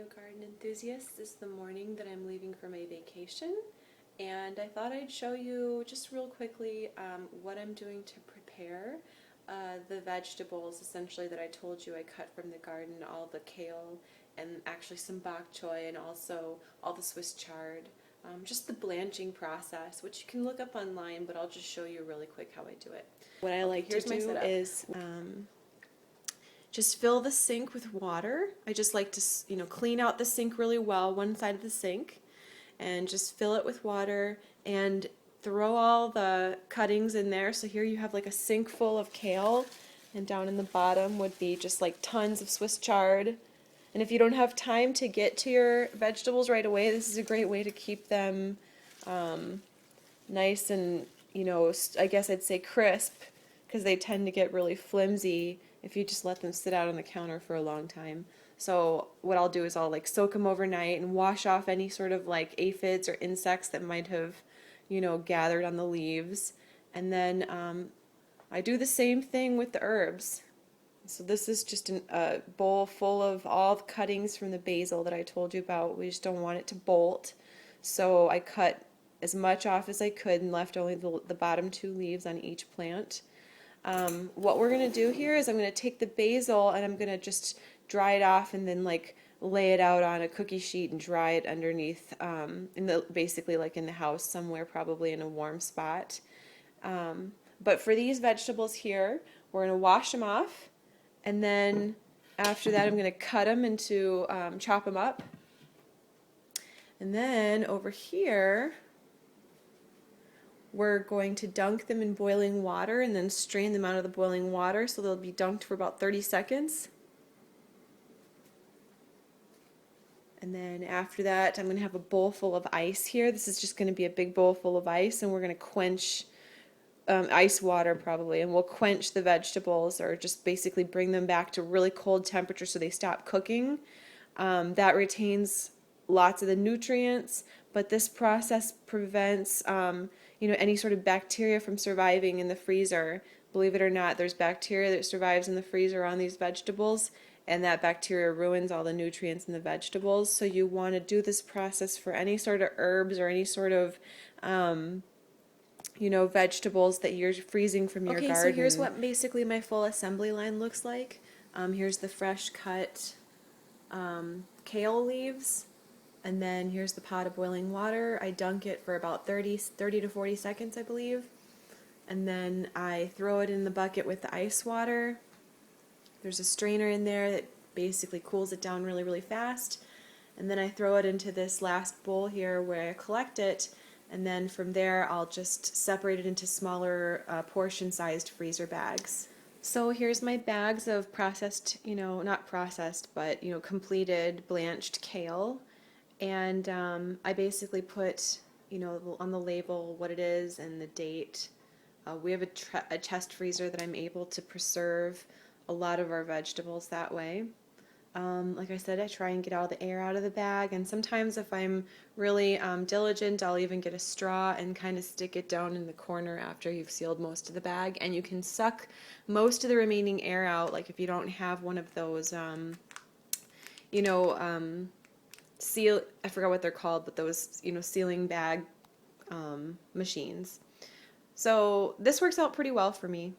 fellow garden enthusiasts. This is the morning that I'm leaving for my vacation, and I thought I'd show you just real quickly what I'm doing to prepare the vegetables essentially that I told you I cut from the garden, all the kale and actually some bok choy and also all the Swiss chard. Just the blanching process, which you can look up online, but I'll just show you really quick how I do it. What I like to do is just fill the sink with water. I just like to, clean out the sink really well, one side of the sink, and just fill it with water and throw all the cuttings in there. So here you have like a sink full of kale, and down in the bottom would be just like tons of Swiss chard. And if you don't have time to get to your vegetables right away, this is a great way to keep them nice and, I guess I'd say crisp, because they tend to get really flimsy if you just let them sit out on the counter for a long time. So what I'll do is I'll like soak them overnight and wash off any sort of like aphids or insects that might have, gathered on the leaves. And then I do the same thing with the herbs. So this is just a bowl full of all the cuttings from the basil that I told you about. We just don't want it to bolt. So I cut as much off as I could and left only the bottom two leaves on each plant. What we're going to do here is I'm going to take the basil and I'm going to just dry it off and then like lay it out on a cookie sheet and dry it underneath, basically like in the house somewhere, probably in a warm spot. But for these vegetables here, we're going to wash them off. And then after that, I'm going to cut them into, chop them up. And then over here, we're going to dunk them in boiling water and then strain them out of the boiling water so they'll be dunked for about 30 seconds. And then after that, I'm going to have a bowl full of ice here. This is just going to be a big bowl full of ice, and we're going to quench ice water probably, and we'll quench the vegetables or just basically bring them back to really cold temperature so they stop cooking. That retains lots of the nutrients, but this process prevents any sort of bacteria from surviving in the freezer. Believe it or not, there's bacteria that survives in the freezer on these vegetables, and that bacteria ruins all the nutrients in the vegetables. So you want to do this process for any sort of herbs or any sort of vegetables that you're freezing from your garden. Okay, so here's what basically my full assembly line looks like. Here's the fresh cut kale leaves, and then here's the pot of boiling water. I dunk it for about 30 to 40 seconds, I believe, and then I throw it in the bucket with the ice water. There's a strainer in there that basically cools it down really, really fast, and then I throw it into this last bowl here where I collect it. And then from there, I'll just separate it into smaller portion-sized freezer bags. So here's my bags of processed, not processed, but, completed blanched kale. And I basically put, on the label what it is and the date. We have a chest freezer that I'm able to preserve a lot of our vegetables that way. Like I said, I try and get all the air out of the bag, and sometimes if I'm really diligent, I'll even get a straw and kind of stick it down in the corner after you've sealed most of the bag, and you can suck most of the remaining air out, like if you don't have one of those, I forgot what they're called, but those, sealing bag machines. So this works out pretty well for me.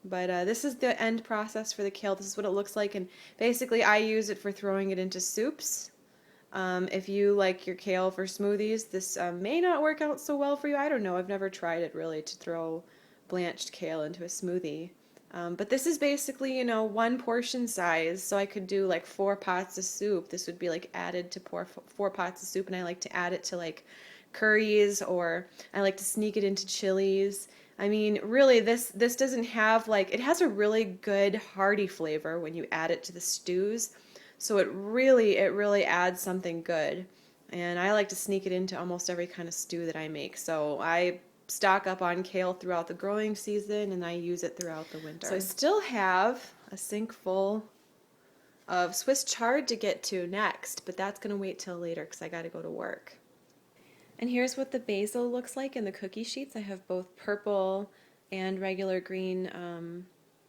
But this is the end process for the kale. This is what it looks like, and basically I use it for throwing it into soups. If you like your kale for smoothies, this may not work out so well for you. I don't know. I've never tried it really to throw blanched kale into a smoothie. But this is basically, one portion size, so I could do like 4 pots of soup. This would be like added to 4 pots of soup, and I like to add it to like curries, or I like to sneak it into chilies. I mean, really, this doesn't have it has a really good hearty flavor when you add it to the stews. So it really adds something good. And I like to sneak it into almost every kind of stew that I make. So I stock up on kale throughout the growing season, and I use it throughout the winter. So I still have a sink full of Swiss chard to get to next, but that's going to wait till later because I got to go to work. And here's what the basil looks like in the cookie sheets. I have both purple and regular green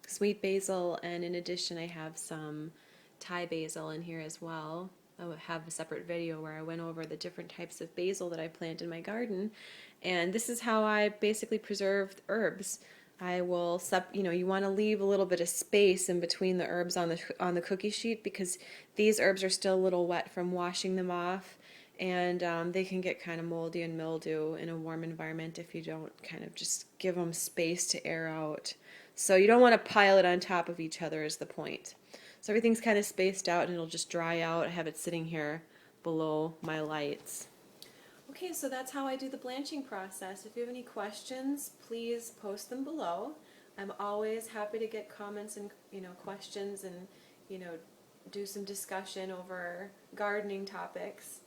sweet basil, and in addition I have some Thai basil in here as well. have a separate video where I went over the different types of basil that I plant in my garden. And this is how I basically preserve herbs. I will, you want to leave a little bit of space in between the herbs on the cookie sheet, because these herbs are still a little wet from washing them off, and they can get kind of moldy and mildew in a warm environment if you don't kind of just give them space to air out. So you don't want to pile it on top of each other is the point. So everything's kind of spaced out and it'll just dry out. I have it sitting here below my lights. Okay, so that's how I do the blanching process. If you have any questions, please post them below. I'm always happy to get comments and questions and do some discussion over gardening topics.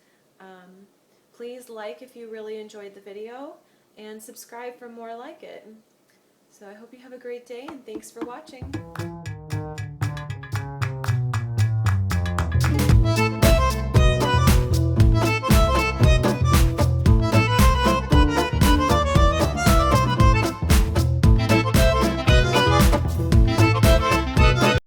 Please like if you really enjoyed the video, and subscribe for more like it. So I hope you have a great day, and thanks for watching.